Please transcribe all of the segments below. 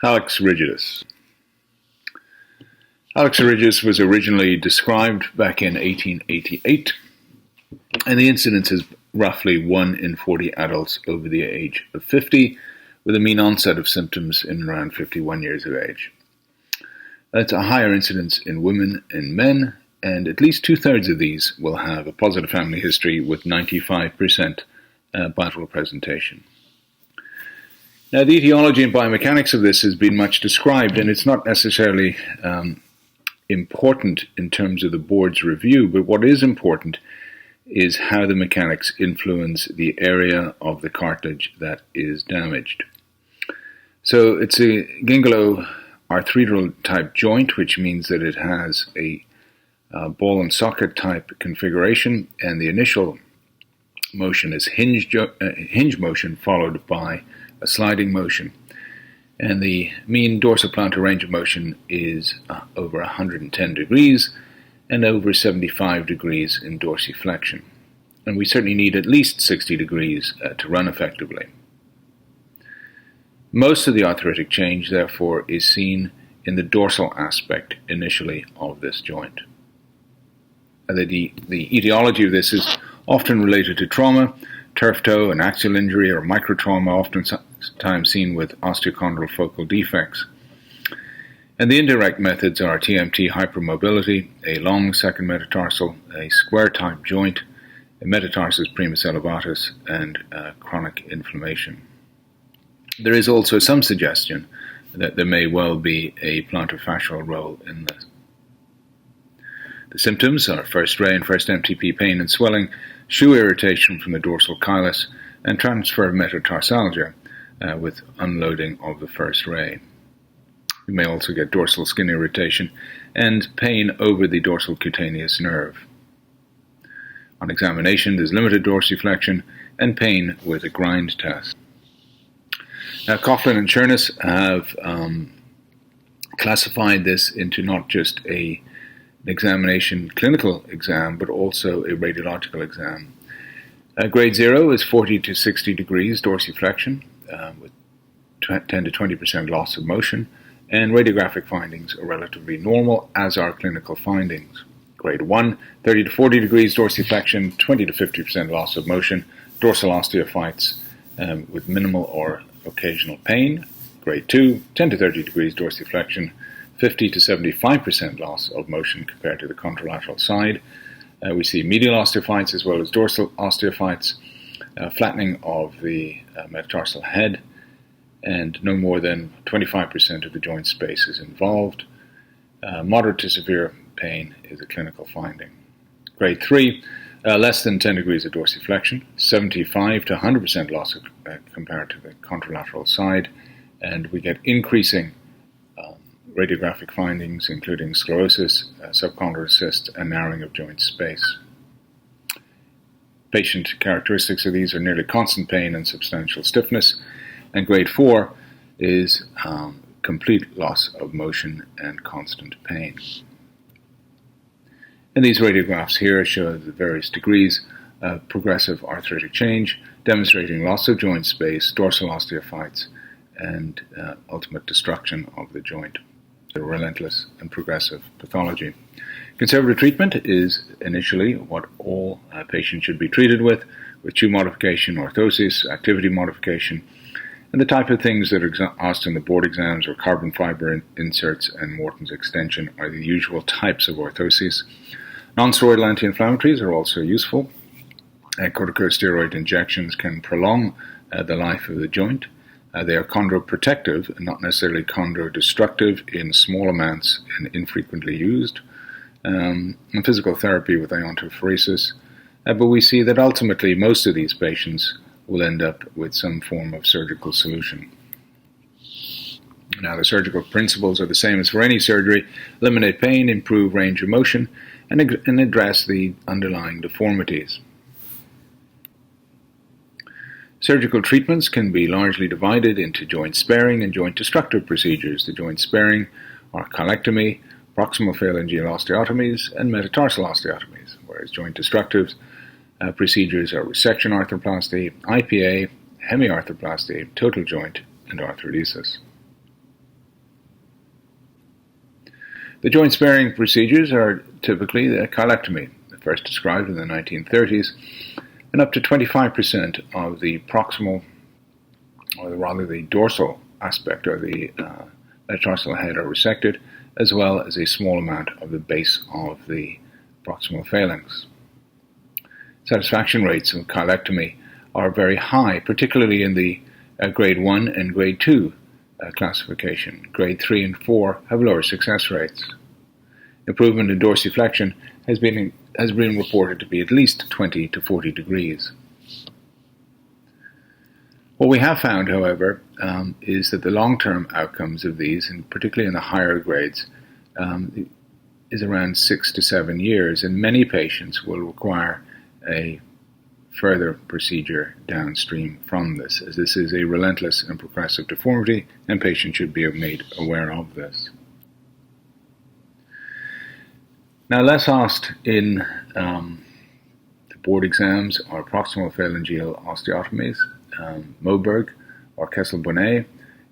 Hallux Rigidus. Hallux rigidus was originally described back in 1888, and the incidence is roughly 1 in 40 adults over the age of 50, with a mean onset of symptoms in around 51 years of age. That's a higher incidence in women and men, and at least 2/3 of these will have a positive family history with 95% bilateral presentation. Now, the etiology and biomechanics of this has been much described, and it's not necessarily important in terms of the board's review, but what is important is how the mechanics influence the area of the cartilage that is damaged. So it's a gingalo-arthrodral type joint, which means that it has a ball and socket type configuration, and the initial motion is hinge motion followed by a sliding motion, and the mean dorsoplantar range of motion is over 110 degrees and over 75 degrees in dorsiflexion, and we certainly need at least 60 degrees to run effectively. Most of the arthritic change, therefore, is seen in the dorsal aspect initially of this joint. The etiology of this is often related to trauma, turf toe, an axial injury, or microtrauma, oftentimes seen with osteochondral focal defects. And the indirect methods are TMT hypermobility, a long second metatarsal, a square-type joint, a metatarsus primus elevatus, and chronic inflammation. There is also some suggestion that there may well be a plantar fascial role in this. The symptoms are first ray and first MTP pain and swelling, shoe irritation from the dorsal chylus, and transfer of metatarsalgia with unloading of the first ray. You may also get dorsal skin irritation and pain over the dorsal cutaneous nerve. On examination, there's limited dorsiflexion and pain with a grind test. Now, Coughlin and Shurnas have classified this into not just an examination, clinical exam, but also a radiological exam. Grade 0 is 40 to 60 degrees dorsiflexion with 10 to 20% loss of motion, and radiographic findings are relatively normal, as are clinical findings. Grade 1, 30 to 40 degrees dorsiflexion, 20 to 50% loss of motion, dorsal osteophytes with minimal or occasional pain. Grade 2, 10 to 30 degrees dorsiflexion, 50 to 75% loss of motion compared to the contralateral side. We see medial osteophytes as well as dorsal osteophytes, flattening of the metatarsal head, and no more than 25% of the joint space is involved. Moderate to severe pain is a clinical finding. Grade 3, less than 10 degrees of dorsiflexion, 75 to 100% loss compared to the contralateral side, and we get increasing radiographic findings, including sclerosis, subchondral cyst, and narrowing of joint space. Patient characteristics of these are nearly constant pain and substantial stiffness, and grade 4 is complete loss of motion and constant pain. And these radiographs here show the various degrees of progressive arthritic change, demonstrating loss of joint space, dorsal osteophytes, and ultimate destruction of the joint. The relentless and progressive pathology. Conservative treatment is initially what all patients should be treated with chew modification, orthosis, activity modification, and the type of things that are asked in the board exams are carbon fiber inserts and Morton's extension are the usual types of orthoses. Non-steroidal anti-inflammatories are also useful. Corticosteroid injections can prolong the life of the joint. They are chondroprotective, not necessarily chondrodestructive in small amounts and infrequently used. And physical therapy with iontophoresis. But we see that ultimately most of these patients will end up with some form of surgical solution. Now, the surgical principles are the same as for any surgery: eliminate pain, improve range of motion, and address the underlying deformities. Surgical treatments can be largely divided into joint sparing and joint destructive procedures. The joint sparing are colectomy, proximal phalangeal osteotomies, and metatarsal osteotomies, whereas joint destructive procedures are resection arthroplasty, IPA, hemiarthroplasty, total joint, and arthrodesis. The joint-sparing procedures are typically the colectomy, first described in the 1930s, and up to 25% of the proximal, or rather the dorsal aspect of the metatarsal head are resected, as well as a small amount of the base of the proximal phalanx. Satisfaction rates of colectomy are very high, particularly in the grade 1 and grade 2 classification. Grade 3 and 4 have lower success rates. Improvement in dorsiflexion has been reported to be at least 20 to 40 degrees. What we have found, however, is that the long-term outcomes of these, and particularly in the higher grades, is around 6 to 7 years, and many patients will require a further procedure downstream from this, as this is a relentless and progressive deformity, and patients should be made aware of this. Now, less asked in the board exams are proximal phalangeal osteotomies. Moberg or Kessel-Bonnet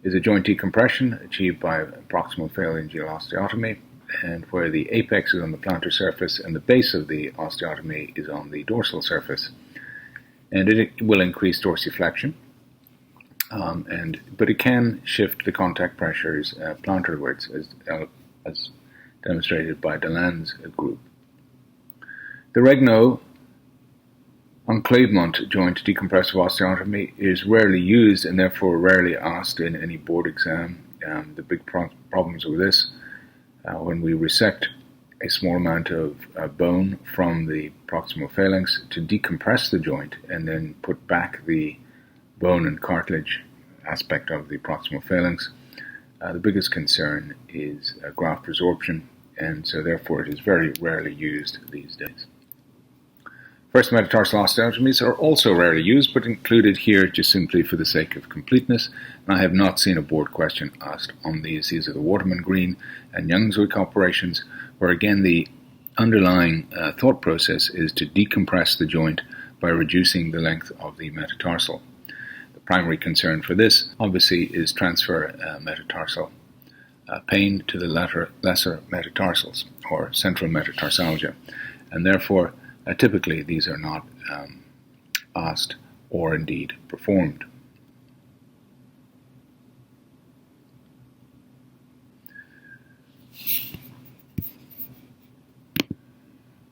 is a joint decompression achieved by proximal phalangeal osteotomy, and where the apex is on the plantar surface and the base of the osteotomy is on the dorsal surface. And it will increase dorsiflexion, but it can shift the contact pressures plantarwards, as demonstrated by Delan's group. The Regnault enclavement joint decompressive osteotomy is rarely used and therefore rarely asked in any board exam. The big problems with this, when we resect a small amount of bone from the proximal phalanx to decompress the joint and then put back the bone and cartilage aspect of the proximal phalanx, the biggest concern is graft resorption, and so therefore it is very rarely used these days. First metatarsal osteotomies are also rarely used, but included here just simply for the sake of completeness, and I have not seen a board question asked on these. These are the Waterman Green and Youngswick operations, where again the underlying thought process is to decompress the joint by reducing the length of the metatarsal. The primary concern for this, obviously, is transfer metatarsal pain to the lesser metatarsals, or central metatarsalgia, and therefore typically these are not asked or indeed performed.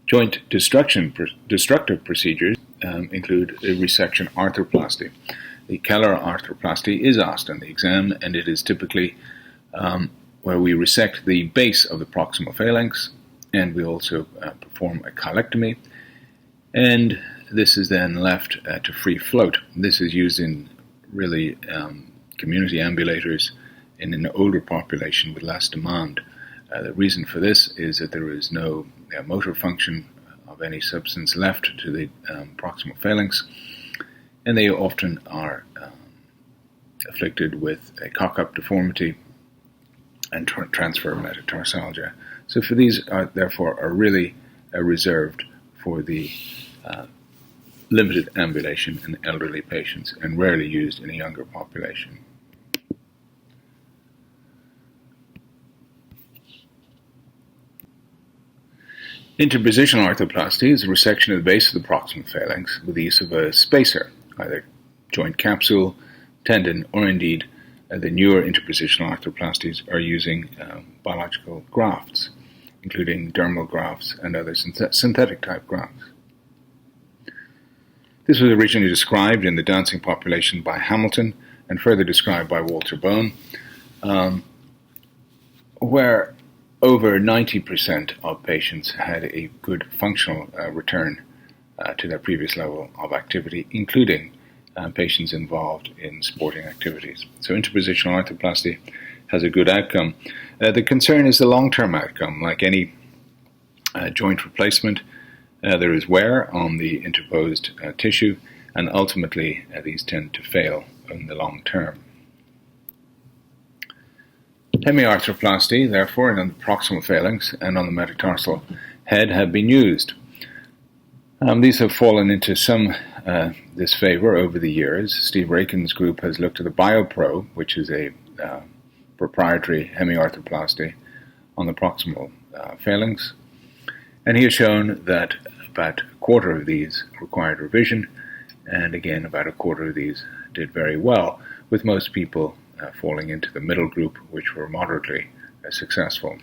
Joint destructive procedures include a resection arthroplasty. The Keller arthroplasty is asked on the exam, and it is typically where we resect the base of the proximal phalanx, and we also perform a colectomy, and this is then left to free float. This is used in really community ambulators in an older population with less demand. The reason for this is that there is no motor function of any substance left to the proximal phalanx, and they often are afflicted with a cock-up deformity and transfer metatarsalgia. So for these, therefore, are really reserved for the limited ambulation in elderly patients and rarely used in a younger population. Interpositional arthroplasty is a resection of the base of the proximal phalanx with the use of a spacer, either joint capsule, tendon, or indeed the newer interpositional arthroplasties are using biological grafts, including dermal grafts and other synthetic type grafts. This was originally described in the dancing population by Hamilton and further described by Walter Bone, where over 90% of patients had a good functional return to their previous level of activity, including patients involved in sporting activities. So interpositional arthroplasty has a good outcome. The concern is the long-term outcome. Like any joint replacement, there is wear on the interposed tissue, and ultimately these tend to fail in the long term. Hemiarthroplasty, therefore, on the proximal phalanx and on the metatarsal head have been used. These have fallen into some disfavor over the years. Steve Rakin's group has looked at the BioPro, which is a proprietary hemiarthroplasty on the proximal phalanx, and he has shown that about a quarter of these required revision, and again about a quarter of these did very well, with most people falling into the middle group, which were moderately successful.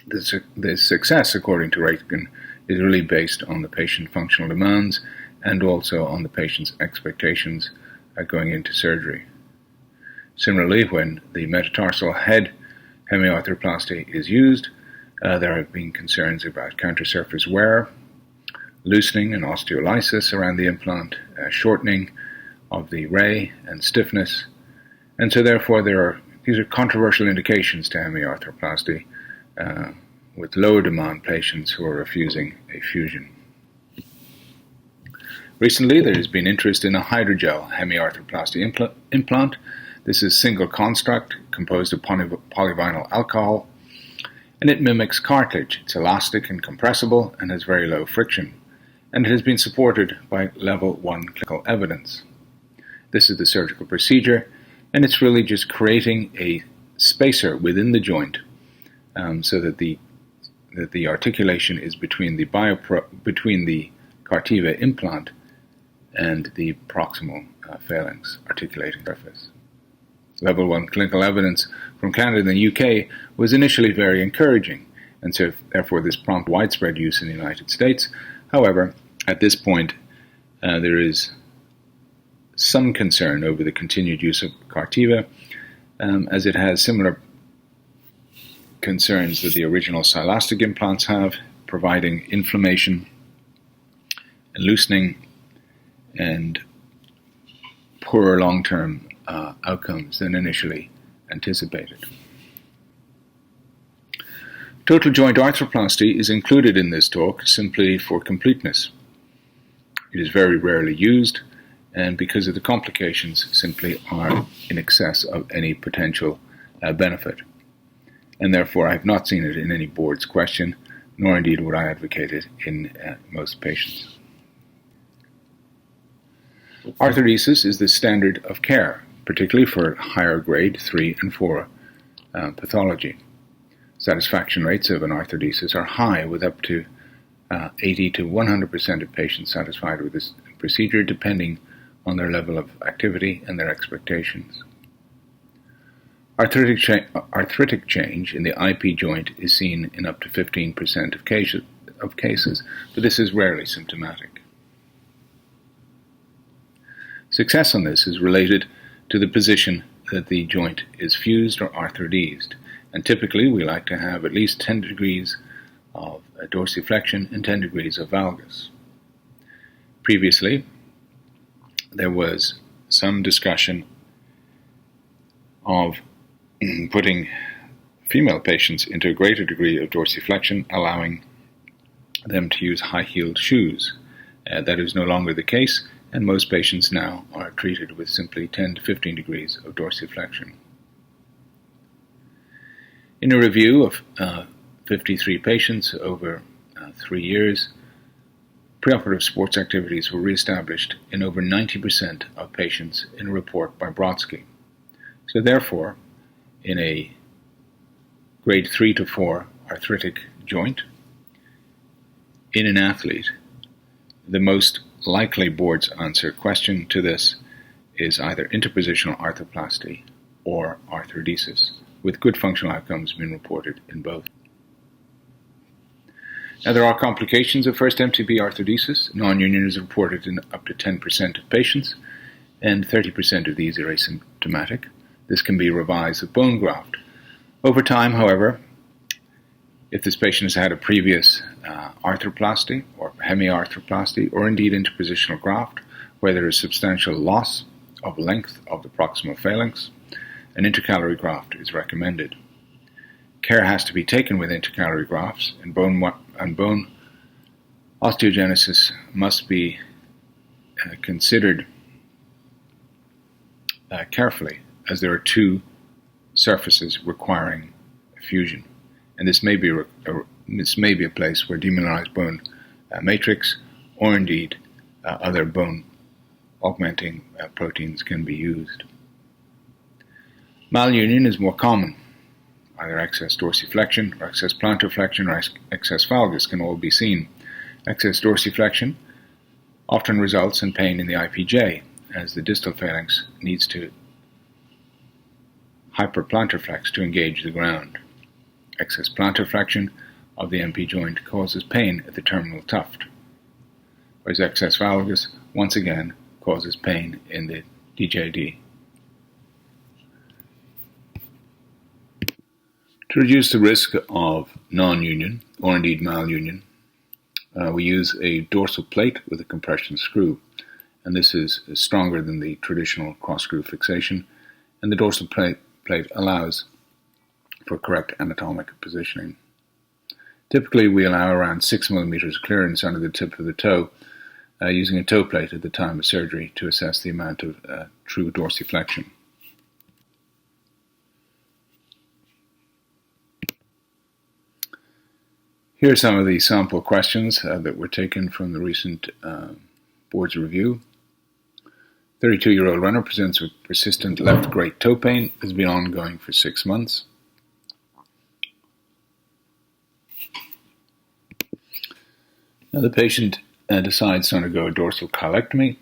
The success, according to Reitgen, is really based on the patient functional demands and also on the patient's expectations going into surgery. Similarly, when the metatarsal head hemiarthroplasty is used, there have been concerns about countersurface wear, loosening and osteolysis around the implant, shortening of the ray and stiffness, and so therefore these are controversial indications to hemiarthroplasty with lower demand patients who are refusing a fusion. Recently, there has been interest in a hydrogel hemiarthroplasty implant. This is single construct composed of polyvinyl alcohol, and it mimics cartilage. It's elastic and compressible and has very low friction, and it has been supported by level 1 clinical evidence. This is the surgical procedure, and it's really just creating a spacer within the joint so that the articulation is between the Cartiva implant and the proximal phalanx articulating surface. Level 1 clinical evidence from Canada and the UK was initially very encouraging, and so therefore this prompted widespread use in the United States. However, at this point, there is some concern over the continued use of Cartiva, as it has similar concerns that the original silastic implants have, providing inflammation and loosening and poorer long-term outcomes than initially anticipated. Total joint arthroplasty is included in this talk simply for completeness. It is very rarely used, and because of the complications, simply are in excess of any potential benefit. And therefore I have not seen it in any board's question, nor indeed would I advocate it in most patients. Arthrodesis is the standard of care, particularly for higher grade 3 and 4 pathology. Satisfaction rates of an arthrodesis are high, with up to 80 to 100% of patients satisfied with this procedure, depending on their level of activity and their expectations. Arthritic change in the IP joint is seen in up to 15% of cases, but this is rarely symptomatic. Success on this is related to the position that the joint is fused or arthrodesed, and typically we like to have at least 10 degrees of dorsiflexion and 10 degrees of valgus. Previously, there was some discussion of putting female patients into a greater degree of dorsiflexion, allowing them to use high-heeled shoes. That is no longer the case, and most patients now are treated with simply 10 to 15 degrees of dorsiflexion. In a review of 53 patients over 3 years, preoperative sports activities were reestablished in over 90% of patients in a report by Brodsky. So therefore, in a grade 3 to 4 arthritic joint, in an athlete, the most likely board's answer question to this is either interpositional arthroplasty or arthrodesis, with good functional outcomes being reported in both. Now, there are complications of first MTB arthrodesis. Non-union is reported in up to 10% of patients, and 30% of these are asymptomatic. This can be revised with bone graft. Over time, however, if this patient has had a previous arthroplasty or hemiarthroplasty, or indeed interpositional graft, where there is substantial loss of length of the proximal phalanx, an intercalary graft is recommended. Care has to be taken with intercalary grafts, and bone osteogenesis must be considered carefully, as there are two surfaces requiring fusion. And this may be a place where demineralized bone matrix, or indeed other bone augmenting proteins, can be used. Malunion is more common. Either excess dorsiflexion or excess plantar flexion or excess valgus can all be seen. Excess dorsiflexion often results in pain in the IPJ, as the distal phalanx needs to hyperplantarflex to engage the ground. Excess plantar flexion of the MP joint causes pain at the terminal tuft, whereas excess valgus once again causes pain in the DJD. To reduce the risk of non-union, or indeed malunion, we use a dorsal plate with a compression screw, and this is stronger than the traditional cross-screw fixation, and the dorsal plate allows for correct anatomic positioning. Typically, we allow around 6 millimeters clearance under the tip of the toe, using a toe plate at the time of surgery to assess the amount of true dorsiflexion. Here are some of the sample questions that were taken from the recent board's review. 32-year-old runner presents with persistent left great toe pain, has been ongoing for 6 months. Now the patient decides to undergo a dorsal colectomy,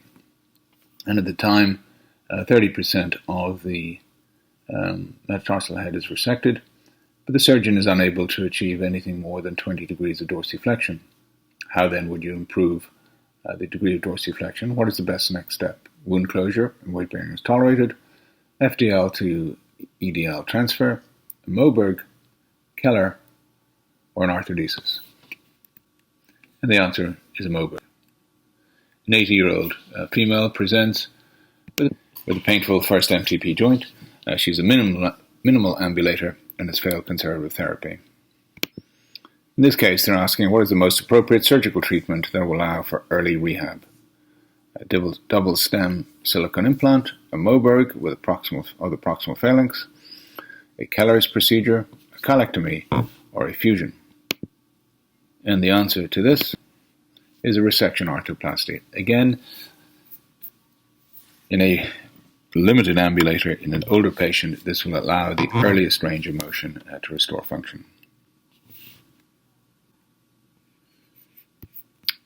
and at the time 30% of the metatarsal head is resected, but the surgeon is unable to achieve anything more than 20 degrees of dorsiflexion. How then would you improve the degree of dorsiflexion? What is the best next step? Wound closure and weight bearing is tolerated, FDL to EDL transfer, Moberg, Keller, or an arthrodesis? And the answer is a Moberg. An 80-year-old female presents with a painful first MTP joint. She's a minimal ambulator and has failed conservative therapy. In this case, they're asking what is the most appropriate surgical treatment that will allow for early rehab. A double stem silicone implant, a Moberg with the proximal phalanx, a Keller's procedure, a colectomy, or a fusion. And the answer to this is a resection arthroplasty. Again, in a limited ambulator in an older patient, this will allow the earliest range of motion to restore function.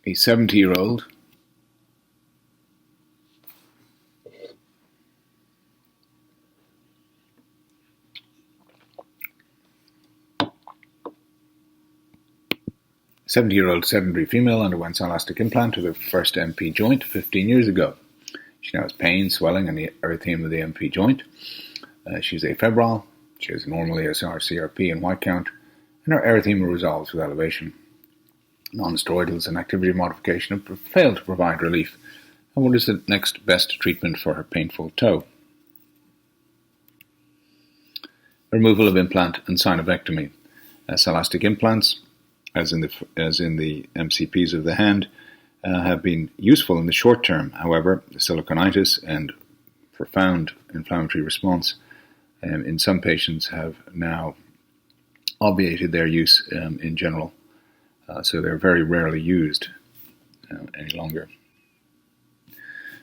A 70-year-old sedentary female underwent silastic implant of the first MP joint 15 years ago. She now has pain, swelling, and the erythema of the MP joint. She's afebrile. She has a normal ASR, CRP, and white count, and her erythema resolves with elevation. Non-steroidals and activity modification have failed to provide relief. And what is the next best treatment for her painful toe? Removal of implant and synovectomy. Silastic implants, as in the MCPs of the hand, have been useful in the short term. However, the siliconitis and profound inflammatory response in some patients have now obviated their use in general, so they're very rarely used any longer.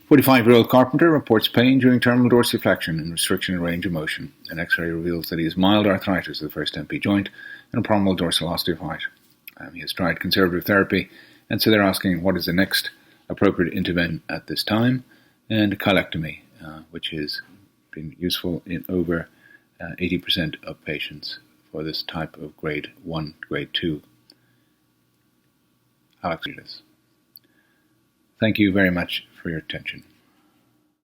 45-year-old carpenter reports pain during terminal dorsiflexion and restriction in range of motion. An X-ray reveals that he has mild arthritis of the first MP joint and a proximal dorsal osteophyte. He has tried conservative therapy, and so they're asking what is the next appropriate intervention at this time, and colectomy, which has been useful in over 80% of patients for this type of grade 1, grade 2 Hallux Rigidus. Thank you very much for your attention.